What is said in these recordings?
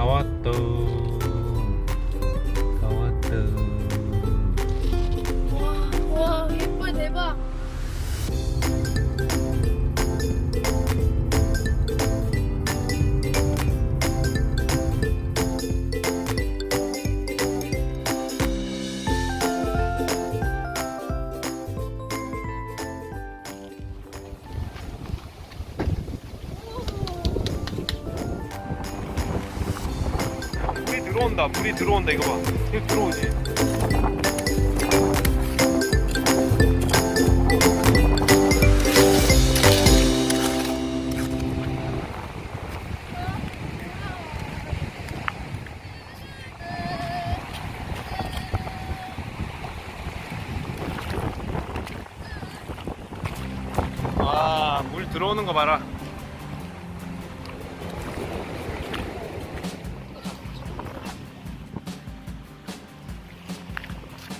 왔다. 와 예뻐 대박. 물이 들어온다. 이거 봐. 이거 들어오지. 와, 물 들어오는 거 봐라.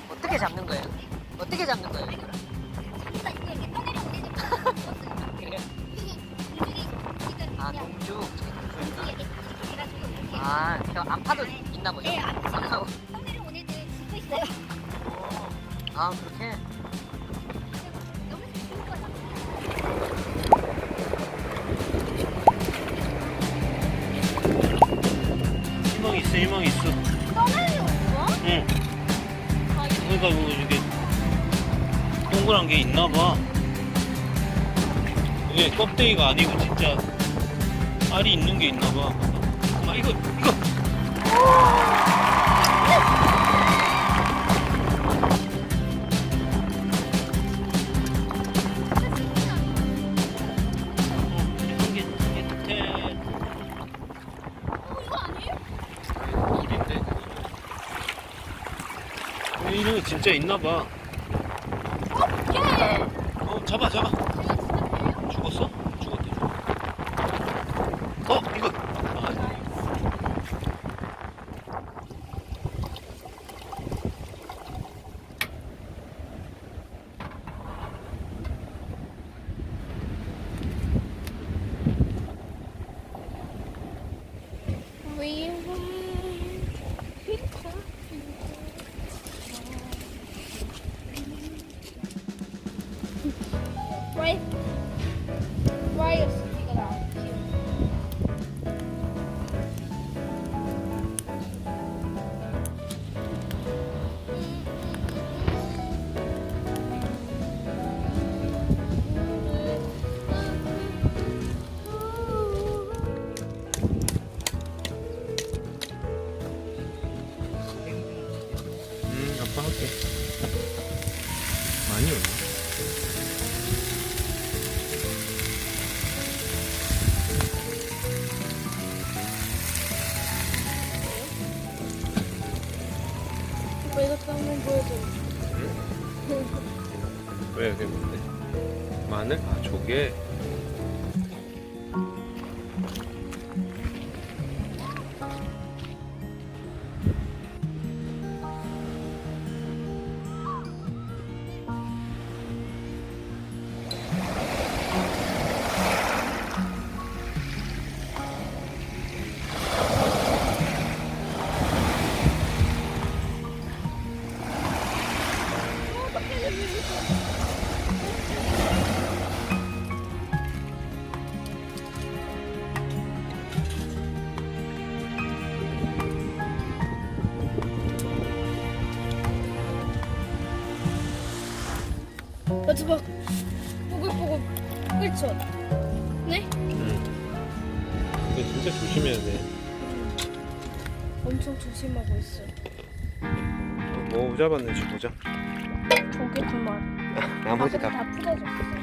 어떻게 잡는 거예요? 어떻게 잡는 거예요? 그래요? 아, 동죽. 아, 저 안파도 있나 보죠? 네, 안 파요. 성내를 오늘 짓고 있어요. 아, 그렇게? 너무 재밌는 거죠? 희망 있어. 떠나요, 뭐? 응. 그러니까 뭐 이게 동그란 게 있나 봐. 이게 껍데기가 아니고 진짜 알이 있는 게 있나 봐. 아, 이거. 이거 진짜 있나봐. 잡아. 죽었어? 죽었대. 이거. 아빠 할게. 많이 오네. 오빠 이것도 한번 보여줘. 왜 그게 뭔데? 마늘? 아, 조개. 마지막 뽀글뽀글 그쵸? 네? 근데 진짜 조심해야 돼. 엄청 조심하고 있어. 뭐 잡았는지 보자. 조개 두 마리. 나머지 다 풀어졌어.